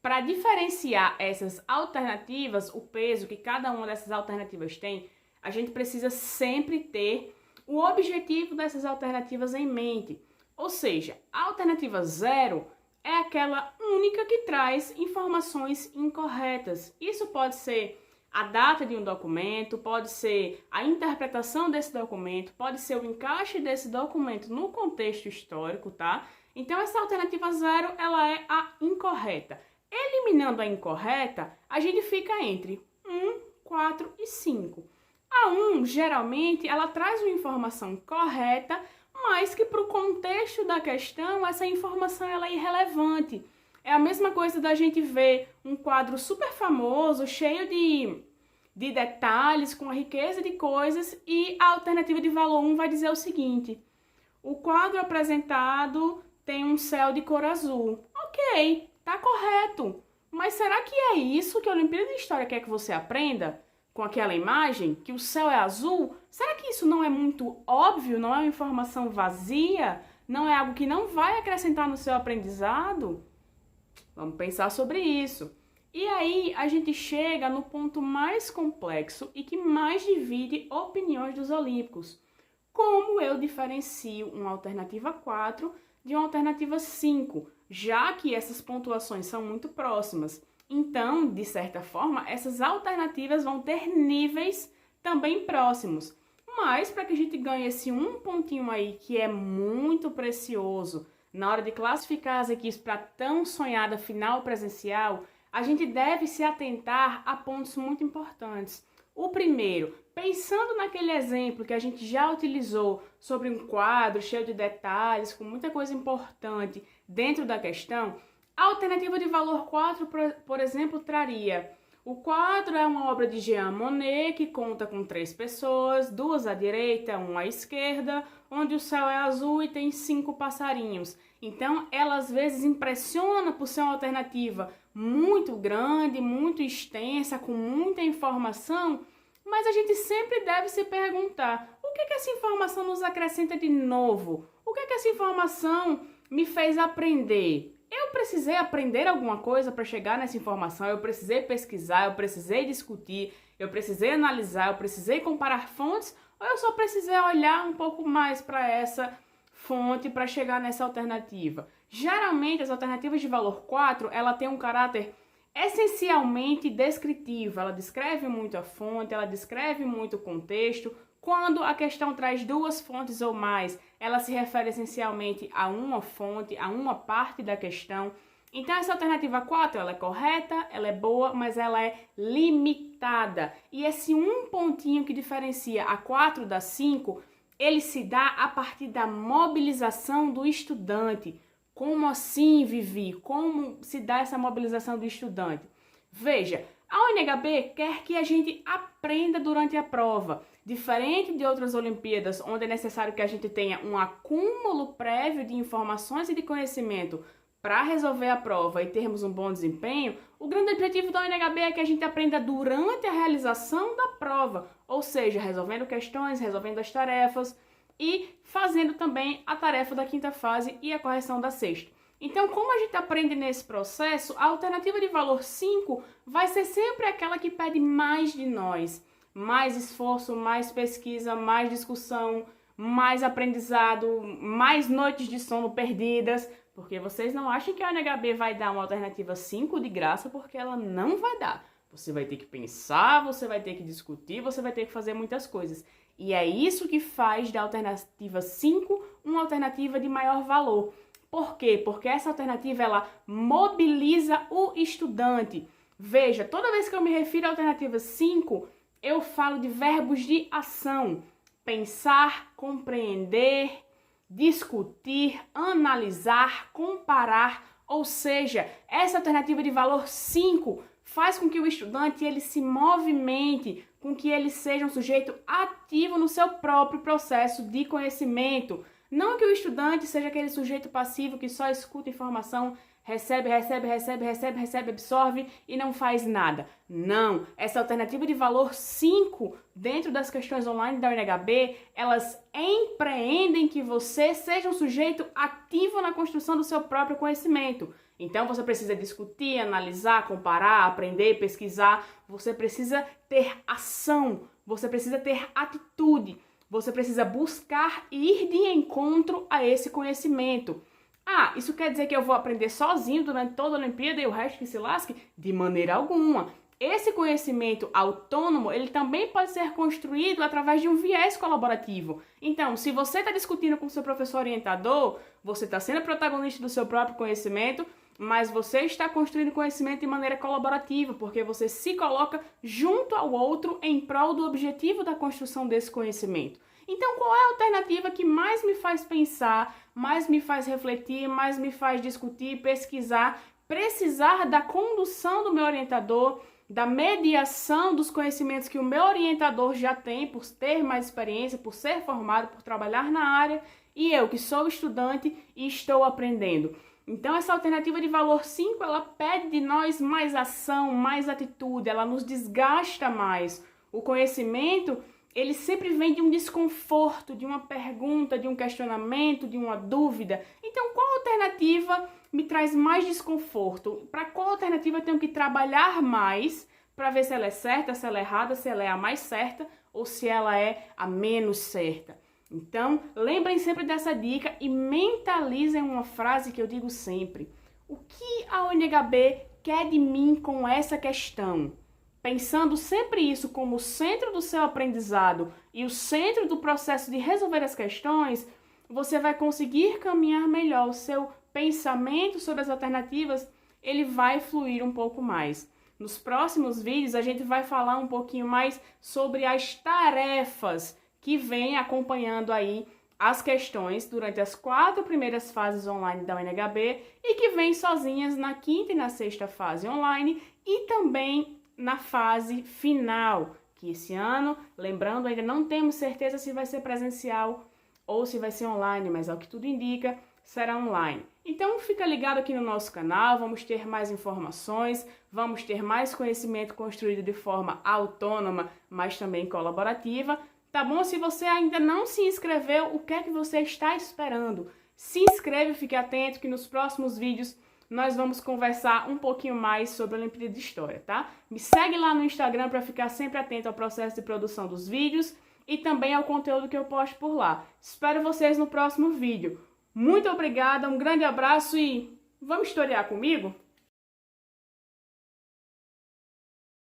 para diferenciar essas alternativas, o peso que cada uma dessas alternativas tem, a gente precisa sempre ter o objetivo dessas alternativas em mente. Ou seja, a alternativa 0 é aquela única que traz informações incorretas. Isso pode ser a data de um documento, pode ser a interpretação desse documento, pode ser o encaixe desse documento no contexto histórico, tá? Então, essa alternativa 0, ela é a incorreta. Eliminando a incorreta, a gente fica entre 1, 4 e 5. A 1, geralmente, ela traz uma informação correta, mas que para o contexto da questão, essa informação ela é irrelevante. É a mesma coisa da gente ver um quadro super famoso, cheio de detalhes, com a riqueza de coisas, e a alternativa de valor 1 vai dizer o seguinte: o quadro apresentado tem um céu de cor azul. Ok, tá correto. Mas será que é isso que a Olimpíada de História quer que você aprenda? Com aquela imagem, que o céu é azul? Será que isso não é muito óbvio? Não é uma informação vazia? Não é algo que não vai acrescentar no seu aprendizado? Vamos pensar sobre isso. E aí a gente chega no ponto mais complexo e que mais divide opiniões dos olímpicos. Como eu diferencio uma alternativa 4 de uma alternativa 5, já que essas pontuações são muito próximas? Então, de certa forma, essas alternativas vão ter níveis também próximos. Mas, para que a gente ganhe esse um pontinho aí, que é muito precioso, na hora de classificar as equipes para tão sonhada final presencial, a gente deve se atentar a pontos muito importantes. O primeiro, pensando naquele exemplo que a gente já utilizou sobre um quadro cheio de detalhes, com muita coisa importante dentro da questão, a alternativa de valor 4, por exemplo, traria: o quadro é uma obra de Jean Monnet que conta com 3 pessoas, 2 à direita, 1 à esquerda, onde o céu é azul e tem 5 passarinhos. Então, ela às vezes impressiona por ser uma alternativa muito grande, muito extensa, com muita informação, mas a gente sempre deve se perguntar: o que essa informação nos acrescenta de novo? O que essa informação me fez aprender? Eu precisei aprender alguma coisa para chegar nessa informação, eu precisei pesquisar, eu precisei discutir, eu precisei analisar, eu precisei comparar fontes, ou eu só precisei olhar um pouco mais para essa fonte para chegar nessa alternativa? Geralmente, as alternativas de valor 4, ela tem um caráter essencialmente descritivo, ela descreve muito a fonte, ela descreve muito o contexto. Quando a questão traz 2 fontes ou mais, ela se refere essencialmente a uma fonte, a uma parte da questão. Então, essa alternativa 4, ela é correta, ela é boa, mas ela é limitada. E esse um pontinho que diferencia a 4 da 5, ele se dá a partir da mobilização do estudante. Como assim, Vivi? Como se dá essa mobilização do estudante? Veja, a UNHB quer que a gente aprenda durante a prova. Diferente de outras Olimpíadas, onde é necessário que a gente tenha um acúmulo prévio de informações e de conhecimento para resolver a prova e termos um bom desempenho, o grande objetivo da UNHB é que a gente aprenda durante a realização da prova, ou seja, resolvendo questões, resolvendo as tarefas e fazendo também a tarefa da 5ª fase e a correção da 6ª. Então, como a gente aprende nesse processo, a alternativa de valor 5 vai ser sempre aquela que pede mais de nós. Mais esforço, mais pesquisa, mais discussão, mais aprendizado, mais noites de sono perdidas, porque vocês não acham que a UNHB vai dar uma alternativa 5 de graça, porque ela não vai dar. Você vai ter que pensar, você vai ter que discutir, você vai ter que fazer muitas coisas. E é isso que faz da alternativa 5 uma alternativa de maior valor. Por quê? Porque essa alternativa, ela mobiliza o estudante. Veja, toda vez que eu me refiro à alternativa 5, eu falo de verbos de ação: pensar, compreender, discutir, analisar, comparar. Ou seja, essa alternativa de valor 5 faz com que o estudante ele se movimente, com que ele seja um sujeito ativo no seu próprio processo de conhecimento. Não que o estudante seja aquele sujeito passivo que só escuta informação, recebe, absorve e não faz nada. Não, essa alternativa de valor 5 dentro das questões online da UNHB, elas empreendem que você seja um sujeito ativo na construção do seu próprio conhecimento. Então você precisa discutir, analisar, comparar, aprender, pesquisar. Você precisa ter ação, você precisa ter atitude, você precisa buscar e ir de encontro a esse conhecimento. Ah, isso quer dizer que eu vou aprender sozinho durante toda a Olimpíada e o resto que se lasque? De maneira alguma. Esse conhecimento autônomo, ele também pode ser construído através de um viés colaborativo. Então, se você está discutindo com o seu professor orientador, você está sendo protagonista do seu próprio conhecimento, mas você está construindo conhecimento de maneira colaborativa, porque você se coloca junto ao outro em prol do objetivo da construção desse conhecimento. Então, qual é a alternativa que mais me faz pensar, mais me faz refletir, mais me faz discutir, pesquisar, precisar da condução do meu orientador, da mediação dos conhecimentos que o meu orientador já tem, por ter mais experiência, por ser formado, por trabalhar na área, e eu que sou estudante e estou aprendendo. Então, essa alternativa de valor 5, ela pede de nós mais ação, mais atitude, ela nos desgasta mais. O conhecimento, ele sempre vem de um desconforto, de uma pergunta, de um questionamento, de uma dúvida. Então, qual alternativa me traz mais desconforto? Para qual alternativa eu tenho que trabalhar mais para ver se ela é certa, se ela é errada, se ela é a mais certa ou se ela é a menos certa? Então, lembrem sempre dessa dica e mentalizem uma frase que eu digo sempre. O que a UNHB quer de mim com essa questão? Pensando sempre isso como o centro do seu aprendizado e o centro do processo de resolver as questões, você vai conseguir caminhar melhor. O seu pensamento sobre as alternativas, ele vai fluir um pouco mais. Nos próximos vídeos, a gente vai falar um pouquinho mais sobre as tarefas que vem acompanhando aí as questões durante as 4 primeiras fases online da UNHB e que vem sozinhas na 5ª e na 6ª fase online e também na fase final, que esse ano, lembrando, ainda não temos certeza se vai ser presencial ou se vai ser online, mas ao que tudo indica, será online. Então fica ligado aqui no nosso canal, vamos ter mais informações, vamos ter mais conhecimento construído de forma autônoma, mas também colaborativa. Tá bom? Se você ainda não se inscreveu, o que é que você está esperando? Se inscreve, fique atento que nos próximos vídeos nós vamos conversar um pouquinho mais sobre a Olimpíada de História, tá? Me segue lá no Instagram para ficar sempre atento ao processo de produção dos vídeos e também ao conteúdo que eu posto por lá. Espero vocês no próximo vídeo. Muito obrigada, um grande abraço e vamos historiar comigo?